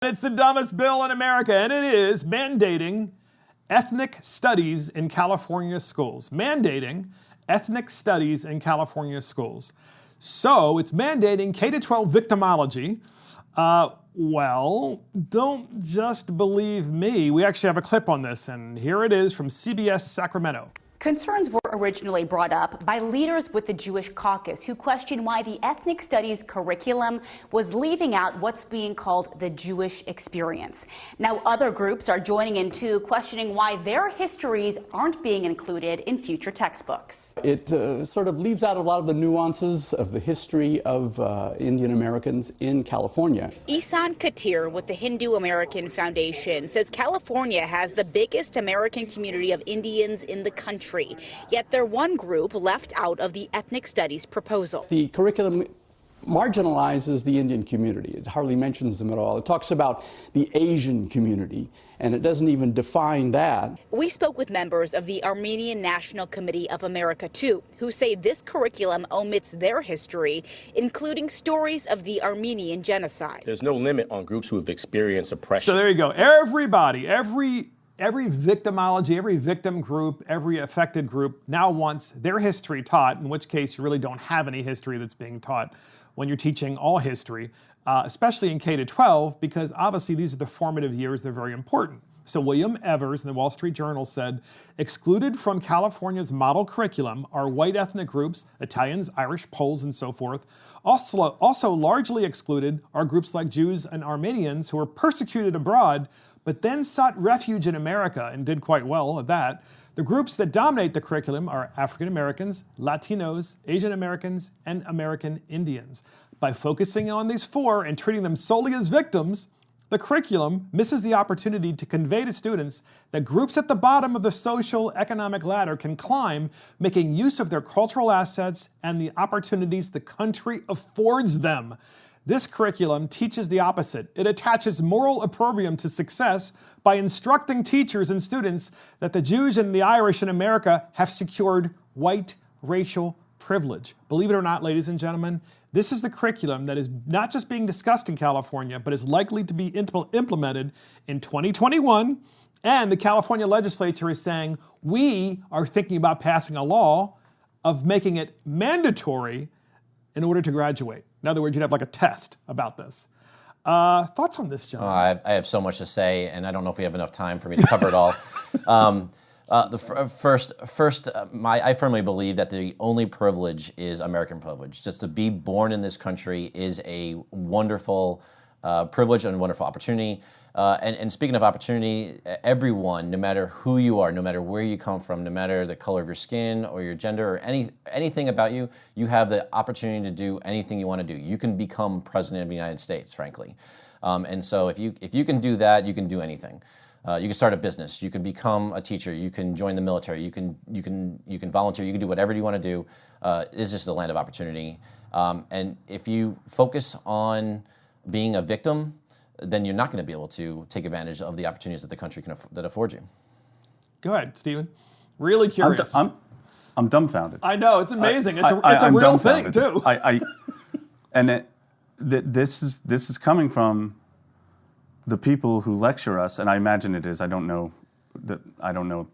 It's the dumbest bill in America, and it is mandating ethnic studies in California schools. Mandating ethnic studies in California schools. So it's mandating K-12 victimology. Well, don't just believe me. We actually have a clip on this, and here it is from CBS Sacramento. Concerns were originally brought up by leaders with the Jewish caucus who questioned why the ethnic studies curriculum was leaving out what's being called the Jewish experience. Now other groups are joining in too, questioning why their histories aren't being included in future textbooks. It sort of leaves out a lot of the nuances of the history of Indian Americans in California. Isan Katir with the Hindu American Foundation says California has the biggest American community of Indians in the country. Yet they're one group left out of the ethnic studies proposal. The curriculum marginalizes the Indian community. It hardly mentions them at all. It talks about the Asian community, and it doesn't even define that. We spoke with members of the Armenian National Committee of America, too, who say this curriculum omits their history, including stories of the Armenian genocide. There's no limit on groups who have experienced oppression. So there you go. Everybody, every victimology, every victim group, every affected group now wants their history taught, in which case you really don't have any history that's being taught when you're teaching all history, especially in K-12, because obviously these are the formative years, they're very important. So William Evers in the Wall Street Journal said, excluded from California's model curriculum are white ethnic groups, Italians, Irish, Poles, and so forth. Also largely excluded are groups like Jews and Armenians who were persecuted abroad, but then sought refuge in America and did quite well at that. The groups that dominate the curriculum are African Americans, Latinos, Asian Americans, and American Indians. By focusing on these four and treating them solely as victims, the curriculum misses the opportunity to convey to students that groups at the bottom of the social economic ladder can climb, making use of their cultural assets and the opportunities the country affords them. This curriculum teaches the opposite. It attaches moral opprobrium to success by instructing teachers and students that the Jews and the Irish in America have secured white racial privilege. Believe it or not, ladies and gentlemen, this is the curriculum that is not just being discussed in California, but is likely to be implemented in 2021. And the California legislature is saying, we are thinking about passing a law of making it mandatory in order to graduate. In other words, you'd have like a test about this. Thoughts on this, John? I have so much to say, and I don't know if we have enough time for me to cover it all. I firmly believe that the only privilege is American privilege. Just to be born in this country is a wonderful privilege and a wonderful opportunity. And speaking of opportunity, everyone, no matter who you are, no matter where you come from, no matter the color of your skin or your gender or anything about you, you have the opportunity to do anything you want to do. You can become president of the United States, frankly. And so if you can do that, you can do anything. You can start a business. You can become a teacher. You can join the military. You can volunteer. You can do whatever you want to do. It's just the land of opportunity. And if you focus on being a victim, then you're not going to be able to take advantage of the opportunities that the country can afford you. Go ahead, Stephen. Really curious. I'm dumbfounded. I know, it's amazing. It's a real thing, too. This is coming from the people who lecture us, and I imagine it is. I don't know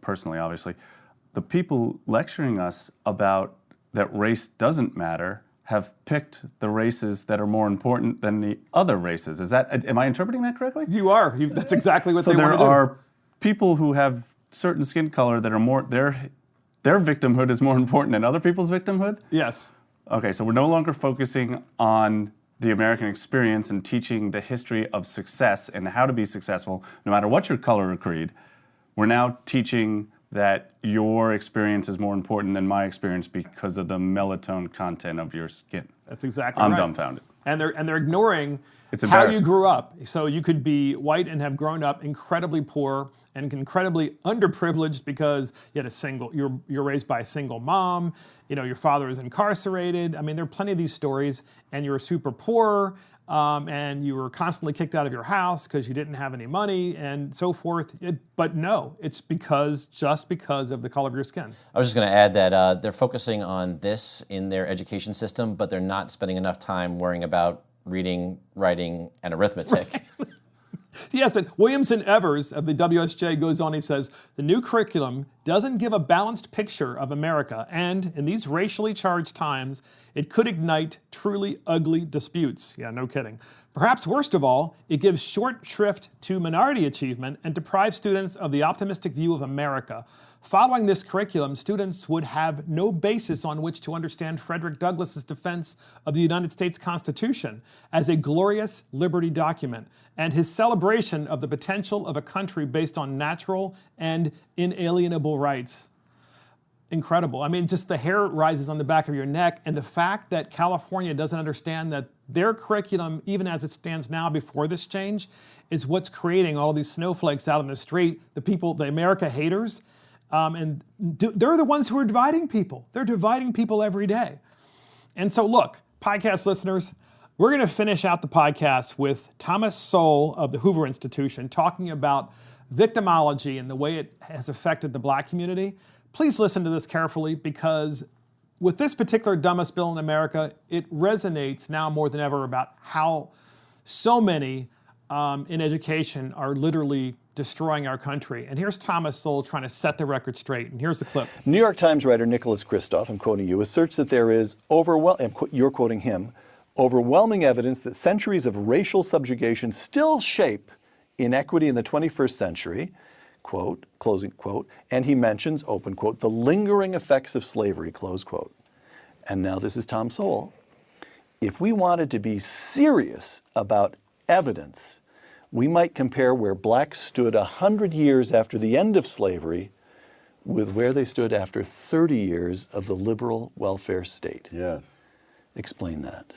personally, obviously. The people lecturing us about that race doesn't matter have picked the races that are more important than the other races. Am I interpreting that correctly? You are. That's exactly what they want to do. So there are people who have certain skin color that are more, their victimhood is more important than other people's victimhood? Yes. Okay, so we're no longer focusing on the American experience and teaching the history of success and how to be successful, no matter what your color or creed. We're now teaching that your experience is more important than my experience because of the melatonin content of your skin. That's exactly right. I'm dumbfounded. And they're ignoring how you grew up. So you could be white and have grown up incredibly poor and incredibly underprivileged because you're raised by a single mom, your father is incarcerated. I mean, there are plenty of these stories, and you're super poor, and you were constantly kicked out of your house because you didn't have any money and so forth. But no, it's just because of the color of your skin. I was just going to add that they're focusing on this in their education system, but they're not spending enough time worrying about reading, writing, and arithmetic. Yes, and Williamson Evers of the WSJ goes on, he says, the new curriculum doesn't give a balanced picture of America, and in these racially charged times, it could ignite truly ugly disputes. Yeah, no kidding. Perhaps worst of all, it gives short shrift to minority achievement and deprives students of the optimistic view of America. Following this curriculum, students would have no basis on which to understand Frederick Douglass's defense of the United States Constitution as a glorious liberty document and his celebration of the potential of a country based on natural and inalienable rights. Incredible. I mean, just the hair rises on the back of your neck, and the fact that California doesn't understand that their curriculum, even as it stands now before this change, is what's creating all these snowflakes out on the street, the people, the America haters. They're the ones who are dividing people. They're dividing people every day. And so look, podcast listeners, we're going to finish out the podcast with Thomas Sowell of the Hoover Institution talking about victimology and the way it has affected the black community. Please listen to this carefully, because with this particular dumbest bill in America, it resonates now more than ever about how so many in education are literally destroying our country. And here's Thomas Sowell trying to set the record straight. And here's the clip. New York Times writer Nicholas Kristof, I'm quoting you, asserts that there is you're quoting him, overwhelming evidence that centuries of racial subjugation still shape inequity in the 21st century, quote, closing quote, and he mentions, open quote, the lingering effects of slavery, close quote. And now this is Tom Sowell. If we wanted to be serious about evidence, we might compare where blacks stood 100 years after the end of slavery with where they stood after 30 years of the liberal welfare state. Yes. Explain that.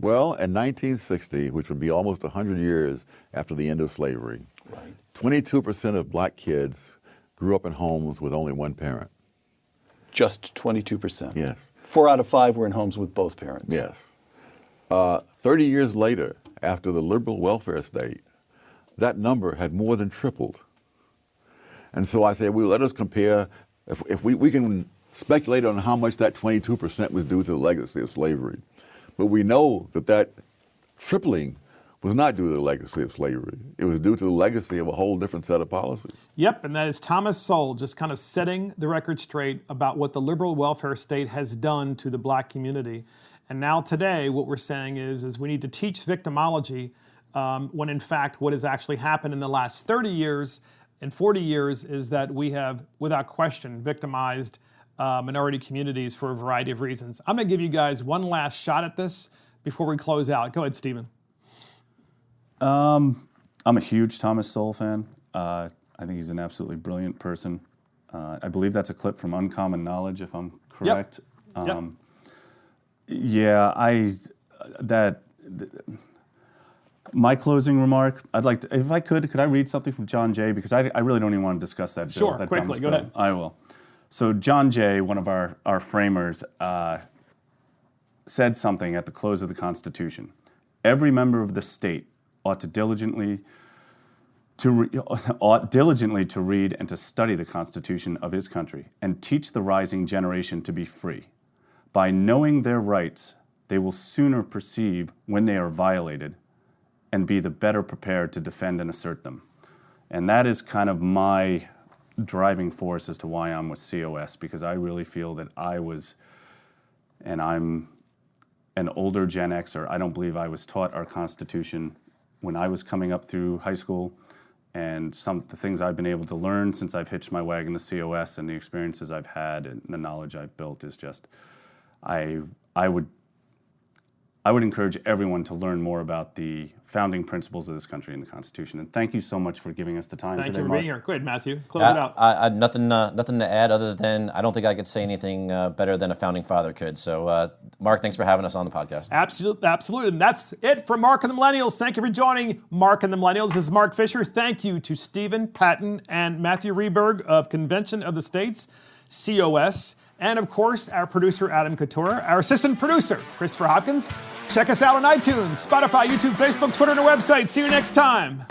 Well, in 1960, which would be almost 100 years after the end of slavery, 22% of black kids grew up in homes with only one parent. Just 22%? Yes. 4 out of 5 were in homes with both parents? Yes. 30 years later, after the liberal welfare state, that number had more than tripled. And so I said, well, let us compare, if we can speculate on how much that 22% was due to the legacy of slavery. But we know that tripling was not due to the legacy of slavery. It was due to the legacy of a whole different set of policies. Yep, and that is Thomas Sowell just kind of setting the record straight about what the liberal welfare state has done to the black community. And now today, what we're saying is we need to teach victimology when in fact what has actually happened in the last 30 years and 40 years is that we have, without question, victimized minority communities for a variety of reasons. I'm going to give you guys one last shot at this before we close out. Go ahead, Stephen. I'm a huge Thomas Sowell fan. I think he's an absolutely brilliant person. I believe that's a clip from Uncommon Knowledge, if I'm correct. Yep. Yeah, my closing remark, I'd like to, if I could I read something from John Jay? Because I really don't even want to discuss that bill. Sure, that quickly, go ahead. I will. So John Jay, one of our framers, said something at the close of the Constitution. Every member of the state ought diligently to read and to study the Constitution of his country and teach the rising generation to be free. By knowing their rights, they will sooner perceive when they are violated and be the better prepared to defend and assert them. And that is kind of my driving force as to why I'm with COS, because I really feel that and I'm an older Gen Xer. I don't believe I was taught our Constitution when I was coming up through high school, and some of the things I've been able to learn since I've hitched my wagon to COS and the experiences I've had and the knowledge I've built is just, I would encourage everyone to learn more about the founding principles of this country and the Constitution. And thank you so much for giving us the time today, Thank you for Mark. being here. Go ahead, Matthew. Close it out. Nothing to add other than I don't think I could say anything better than a founding father could. So, Mark, thanks for having us on the podcast. Absolutely. And that's it for Mark and the Millennials. Thank you for joining Mark and the Millennials. This is Mark Fisher. Thank you to Stephen Patton and Matthew Rehberg of Convention of the States, COS. And of course, our producer, Adam Couture, our assistant producer, Christopher Hopkins. Check us out on iTunes, Spotify, YouTube, Facebook, Twitter, and our website. See you next time.